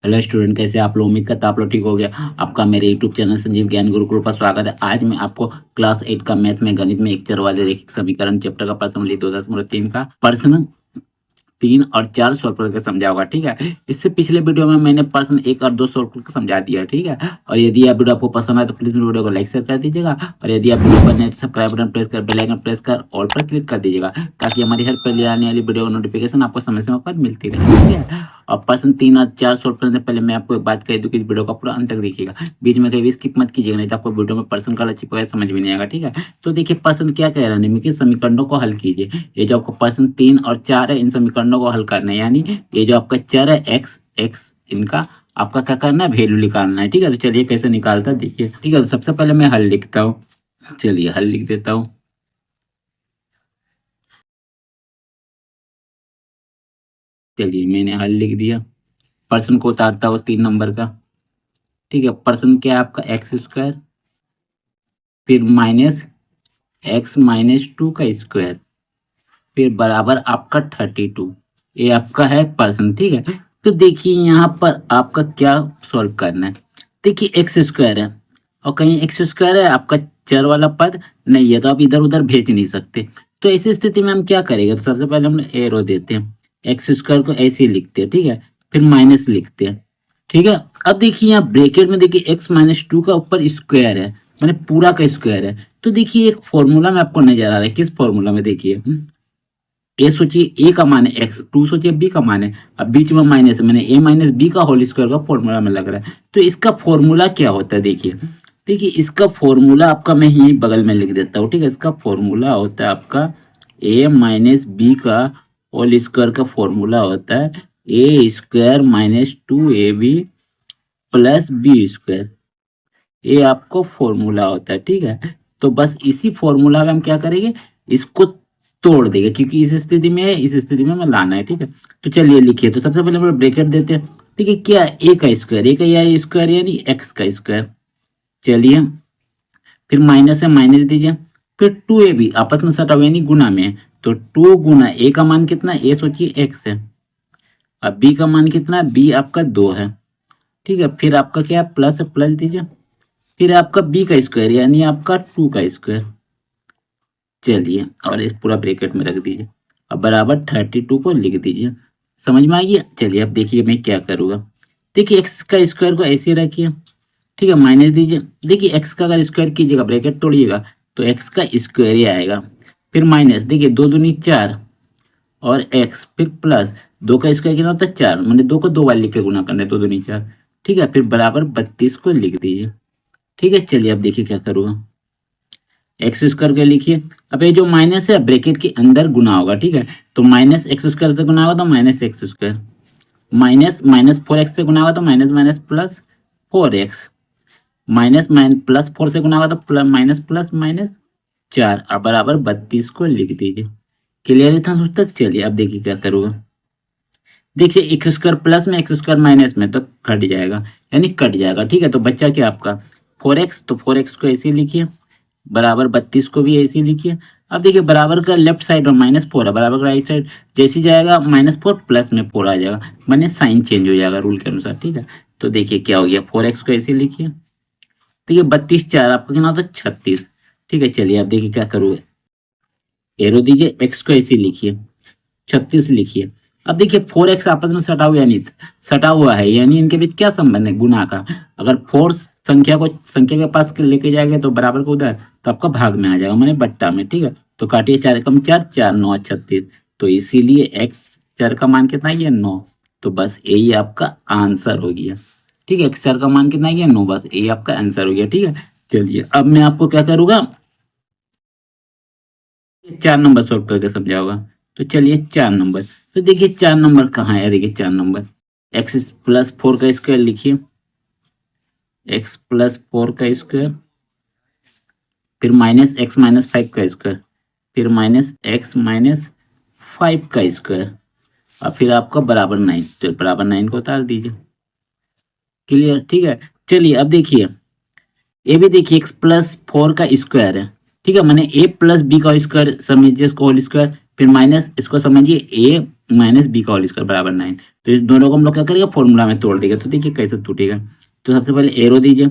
Hello student, कैसे आप लोग? उम्मीद करता आप लोग ठीक हो गया। आपका मेरे यूट्यूब चैनल संजीव ज्ञान गुरुकुल पर स्वागत है। आज मैं आपको क्लास 8 का मैथ में गणित में एक चर वाले रैखिक समीकरण चैप्टर का प्रश्न 2.3 का प्रश्न 3 और 4 सॉल्व करके समझा होगा। ठीक है, इससे पिछले वीडियो में मैंने प्रश्न 1 और 2 सॉल्व करके समझा दिया। ठीक है, और यदि आप वीडियो आपको पसंद आए तो प्लीज मेरे वीडियो को लाइक शेयर कर दीजिएगा, और यदि आप वीडियो पर नए तो सब्सक्राइब बटन प्रेस कर बेल आइकन प्रेस कर ऑल पर क्लिक कर दीजिएगा, ताकि हमारी हर पहले आने वाली वीडियो का नोटिफिकेशन आपको समय समय पर मिलती रहे। ठीक है, और प्रश्न 3 और 4 सॉल्व करने से पहले मैं आपको एक बात कह दूं कि इस वीडियो का पूरा अंत तक देखिएगा, बीच में कहीं भी स्किप मत कीजिएगा, नहीं तो आपको वीडियो में प्रश्न का चिपका समझ में नहीं आएगा। ठीक है, तो देखिए प्रश्न क्या कह रहा है, निम्नलिखित समीकरणों को हल कीजिए। ये जो आपको प्रश्न 3 और 4 है, इन समीकरणों को हल करना है, यानी ये जो आपका चर है एक्स इनका आपका क्या करना है, वैल्यू निकालना है। ठीक है, तो चलिए कैसे निकालता है देखिए। ठीक है, तो सबसे पहले मैं हल लिखता हूँ। चलिए हल लिख देता हूँ। चलिए मैंने हल लिख दिया। प्रश्न को उतारता हूँ 3 नंबर का। ठीक है, प्रश्न क्या है आपका, एक्स स्क्वायर फिर माइनस एक्स माइनस 2 का स्क्वायर फिर बराबर आपका 32। ये आपका है प्रश्न। ठीक है, तो देखिए यहाँ पर आपका क्या सॉल्व करना है। देखिए एक्स स्क्वायर है और कहीं एक्स स्क्वायर है आपका चर वाला पद नहीं है, तो आप इधर उधर भेज नहीं सकते। तो ऐसी स्थिति में हम क्या करेंगे, तो सबसे पहले हम एरो देते हैं, एक्स स्क्वायर को ऐसे ही लिखते हैं। ठीक है, फिर माइनस लिखते हैं। ठीक है, अब देखिए यहाँ ब्रैकेट में देखिए एक्स माइनस 2 का ऊपर स्क्वायर है, मैंने पूरा का स्क्वायर है। तो देखिए एक फॉर्मूला में आपको नजर आ रहा है, किस फॉर्मूला में देखिए, ए सोचिए ए का मान है एक्स, 2 सोचिए बी का मान है, अब बीच में माइनस है, मैंने ए माइनस बी का होल स्क्वायर का फॉर्मूला में लग रहा है। तो इसका फॉर्मूला क्या होता है देखिए। देखिए इसका फॉर्मूला आपका मैं यहीं बगल में लिख देता हूँ। ठीक है, इसका फॉर्मूला होता है आपका ए माइनस बी का होल स्क्वायर का फॉर्मूला होता है A square minus 2ab plus B square. ये आपको फॉर्मूला होता है। ठीक है, तो बस इसी फॉर्मूला में हम क्या करेंगे, इसको तोड़ देंगे, क्योंकि इस स्थिति में है, इस स्थिति में हमें लाना है। ठीक है, तो चलिए लिखिए। तो सबसे पहले हम लोग ब्रैकेट देते हैं। ठीक है, क्या ए का स्क्वायर, ए का यार स्क्वायर यानी एक्स का स्क्वायर। चलिए फिर माइनस है, माइनस दीजिए, फिर 2ab आपस में सटा हुआ यानी गुना में है, तो 2 गुना ए का मान कितना, ए सोचिए एक्स है, अब बी का मान कितना है, बी आपका 2 है। ठीक है, फिर आपका क्या है, प्लस है, प्लस दीजिए, फिर आपका बी का स्क्वायर यानी आपका 2 का स्क्वायर। चलिए और इस पूरा ब्रैकेट में रख दीजिए, अब बराबर 32 को लिख दीजिए। समझ में आइए। चलिए अब देखिए मैं क्या करूँगा। देखिए एक्स का स्क्वायर को ऐसे रखिए। ठीक है, माइनस दीजिए। देखिए एक्स का अगर स्क्वायर कीजिएगा, ब्रैकेट तोड़िएगा, तो एक्स का स्क्वायर ही आएगा। फिर माइनस, देखिए 2 दूनी 4 और एक्स, फिर प्लस 2 का स्क्वायर कितना होता है 4, मैंने 2 को 2 बार लिख के गुना करना है, 2 दूनी 4। ठीक है, फिर बराबर 32 को लिख दीजिए। ठीक है, चलिए अब देखिए क्या करूँगा। एक्स स्क्वायर के लिखिए, अब ये जो माइनस है ब्रैकेट के अंदर गुना होगा। ठीक है, तो माइनस एक्स स्क्वायर से गुना होगा तो minus x square, minus minus 4x से गुना होगा तो minus minus plus 4x, minus minus plus 4 से गुना होगा तो प्लस माइनस प्लस माइनस 4, अब बराबर 32 को लिख दीजिए। क्लियर था अब तक? चलिए अब देखिए क्या करूँगा। देखिए एक्स स्क्वायर प्लस में एक्स स्क्वायर माइनस में तो कट जाएगा, यानी कट जाएगा। ठीक है, तो बच्चा क्या आपका 4x, तो 4x को ऐसे लिखिए, बराबर 32 को भी ऐसे ही लिखिए। अब देखिए बराबर का लेफ्ट साइड और -4 है, बराबर का राइट साइड जैसे जाएगा -4 प्लस में 4 आ जाएगा, माने साइन चेंज हो जाएगा रूल के अनुसार। ठीक है, तो देखिए क्या हो गया, 4x को ऐसे लिखिए। देखिए 32 4 आपका कितना होता है 36। ठीक है, चलिए अब देखिए क्या करूँ, एरो दीजिए, x को ऐसे लिखिए, 36 लिखिए। अब देखिए 4x आपस में सटा हुआ यानी सटा हुआ है, यानी इनके बीच क्या संबंध है, गुना का। अगर 4 संख्या के पास लेके जाएंगे तो बराबर को उधर, तो आपका भाग में आ जाएगा, माने बट्टा में। ठीक है, तो काटिए 4 कम 4 4 9 36, तो इसीलिए x चर का मान कितना है, ये 9। तो बस यही आपका आंसर हो गया। ठीक है, x चर का मान कितना है, ये 9, बस यही आपका आंसर हो गया। ठीक है, चलिए अब मैं आपको क्या करूँगा, 4 नंबर सॉल्व करके समझाऊंगा। तो चलिए 4 नंबर, तो देखिए 4 नंबर कहाँ है, देखिए 4 नंबर, एक्स प्लस 4 का स्क्वायर लिखिए, एक्स प्लस 4 का स्क्वायर, फिर माइनस एक्स माइनस 5 का स्क्वायर, फिर माइनस एक्स माइनस 5 का स्क्वायर, और फिर आपका बराबर 9, तो बराबर 9 को उतार दीजिए। क्लियर? ठीक है, चलिए अब देखिए, ये भी देखिए एक्स प्लस 4 का स्क्वायर है। ठीक है, मैंने ए प्लस बी का स्क्वायर समझिए इसको होल स्क्वायर, फिर माइनस इसको समझिए a माइनस बी का होल स्क्वायर बराबर 9। तो इस दोनों को हम लोग क्या करेंगे, फॉर्मूला में तोड़ देंगे। तो देखिए कैसे टूटेगा। तो सबसे पहले एरो दीजिए।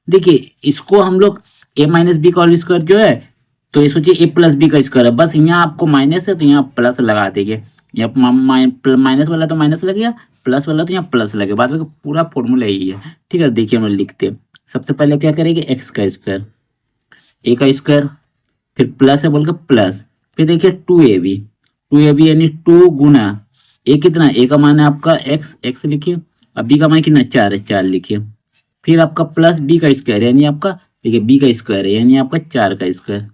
देखिए इसको हम लोग a माइनस बी का होल स्क्वायर जो है, तो ये सोचिए a प्लस बी का स्क्वायर है। बस यहाँ आपको माइनस है तो यहाँ प्लस लगा देंगे। यहाँ माइनस वाला तो माइनस लग गया, प्लस वाला तो यहाँ प्लस लगे। बाद में पूरा फॉर्मूला यही है। ठीक है, देखिए हम लिखते हैं। सबसे पहले क्या करेंगे, एक्स का स्क्वायर, ए का स्क्वायर, फिर प्लस है बोल के प्लस, फिर देखिए 2ab, 2ab यानी 2 गुना ए कितना, ए का मान है आपका एक्स, एक्स लिखिए। अब बी का मान कितना 4 है, 4 लिखिए। फिर आपका प्लस बी का स्क्वायर यानी आपका, देखिए बी का स्क्वायर है यानी आपका 4 का स्क्वायर।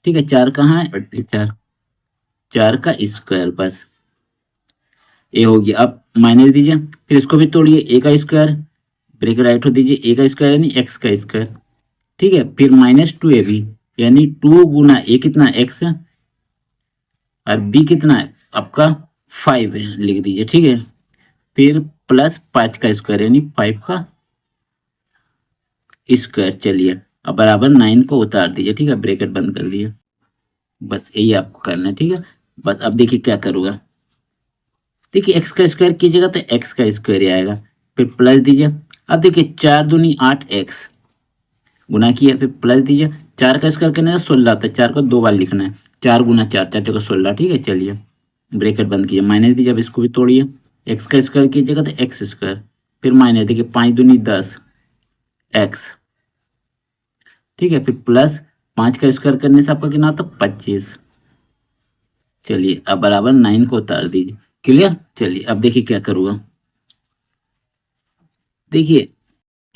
ठीक है, 4 कहाँ है, 4, 4 का स्क्वायर, बस ए हो गया। अब माइनस दीजिए, फिर इसको भी तोड़िए, ए का स्क्वायर ब्रेक राइट हो दीजिए, ए का स्क्वायर यानी एक्स का स्क्वायर। ठीक है, फिर माइनस 2ab यानी 2 गुना ए कितना एक्स है और बी कितना है आपका 5 है, लिख दीजिए। ठीक है, फिर प्लस 5 का स्क्वायर यानी 5 का स्क्वायर। चलिए अब बराबर 9 को उतार दीजिए। ठीक है, ब्रैकेट बंद कर दिए। बस यही आपको करना है। ठीक है, बस अब देखिए क्या करूँगा। देखिए एक्स का स्क्वायर कीजिएगा तो एक्स का स्क्वायर ही आएगा, फिर प्लस दीजिए। अब देखिए 4 दूनी 8 एक्स गुना किया, फिर प्लस दीजिए। 4 का स्क्वायर करने से 16 आता है, 4 को 2 बार लिखना है, 4 गुना 4, 4 को 16। ठीक है, चलिए ब्रैकेट बंद कीजिए, माइनस दीजिए। अब इसको भी तोड़िए, एक्स का स्क्वायर कीजिएगा तो एक्स स्क्वायर, फिर माइनस, देखिए 5 दूनी 10 एक्स। ठीक है, फिर प्लस 5 का स्क्वायर करने से आपका कितना आता है 25। चलिए अब बराबर 9 को उतार दीजिए। क्लियर। चलिए अब देखिए क्या करूँगा। देखिए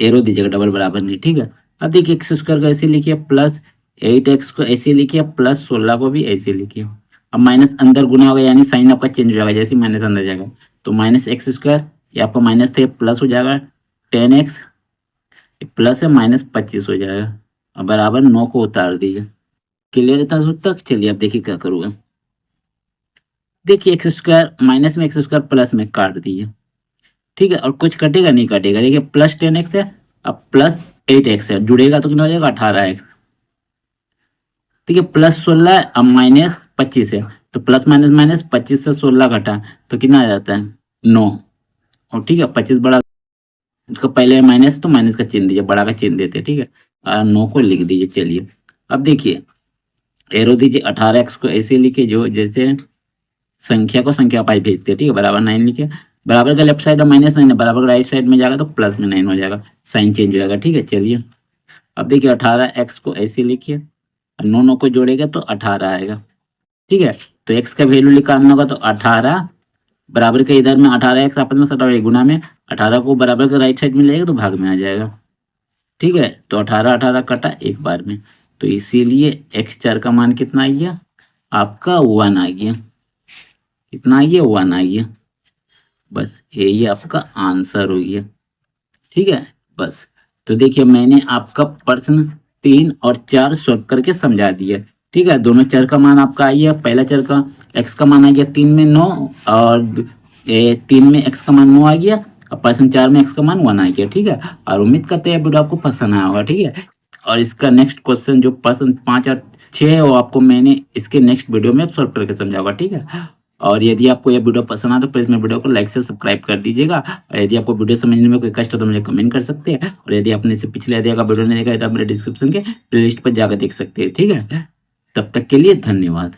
एरो दीजिएगा डबल बराबर नहीं। ठीक है, अब देखिए एक्स स्क्वायर को ऐसे लिखिए, प्लस 8x को ऐसे लिखिए, प्लस 16 को भी ऐसे लिखिए। अब माइनस अंदर गुना होगा यानी साइन आपका चेंज हो जाएगा, जैसे माइनस अंदर जाएगा तो माइनस एक्स स्क्वायर, ये आपका माइनस थे प्लस हो जाएगा 10x, प्लस है माइनस 25 हो जाएगा। अब बराबर 9 को उतार दीजिए। क्लियर था तक। चलिए अब देखिए क्या करूँगा। देखिए एक्स स्क्वायर माइनस में एक्स स्क्वायर प्लस में काट दीजिए। ठीक है, और कुछ कटेगा नहीं कटेगा। देखिए प्लस 10x है, अब प्लस 8x है, जुड़ेगा तो कितना हो जाएगा 18x। ठीक है, प्लस 16 है, अब माइनस 25 है, तो प्लस माइनस माइनस 25 से 16 घटा तो कितना आ जाता है 9। और ठीक है 25 बड़ा, इसको पहले माइनस तो माइनस का चिन्ह दीजिए, बड़ा का चिन्ह देते। ठीक है, 9 को लिख दीजिए। चलिए अब देखिए एरो दीजिए, 18x को ऐसे लिखे जो जैसे संख्या को संख्या पाई भेजते हैं। ठीक है, बराबर 9 लिखे। बराबर का लेफ्ट साइड में माइनस 9 है, बराबर का राइट साइड में जाएगा तो प्लस में 9 हो जाएगा, साइन चेंज हो जाएगा। ठीक है, चलिए अब देखिए 18x को ऐसे लिखिए, 9 को जोड़ेगा तो 18 आएगा। ठीक है, तो x का वैल्यू निकालना होगा तो 18 बराबर के इधर में 18x आपस में सटा गुना में 18 को बराबर के राइट साइड में लेगा तो भाग में आ जाएगा। ठीक है, तो 18 18 कटा एक बार में, तो इसीलिए x4 का मान कितना आ गया आपका 1 आ गया। कितना आ गया 1 आ गया। बस यही आपका आंसर हो गया। ठीक है, बस तो देखिए मैंने आपका प्रश्न 3 और 4 सॉल्व करके समझा दिया। ठीक है, दोनों चर का मान आपका आ गया। पहला चर का x का मान आ गया 3 में 9 और 3 में x का मान 9 आ गया और प्रश्न 4 में x का मान 1 आ गया। ठीक है, और उम्मीद करते हैं वीडियो आपको पसंद आया होगा। ठीक है, और इसका नेक्स्ट क्वेश्चन जो प्रश्न 5 और 6 है वो आपको मैंने इसके नेक्स्ट वीडियो में सॉल्व करके समझाऊंगा। ठीक है, और यदि आपको यह वीडियो पसंद आए तो प्लीज़ मेरे वीडियो को लाइक से सब्सक्राइब कर दीजिएगा। और यदि आपको वीडियो समझने में कोई कष्ट हो तो मुझे कमेंट कर सकते हैं। और यदि आपने इससे पिछले यदि का वीडियो नहीं देखा है तो आप मेरे डिस्क्रिप्शन के प्लेलिस्ट पर जाकर देख सकते हैं। ठीक है, तब तक के लिए धन्यवाद।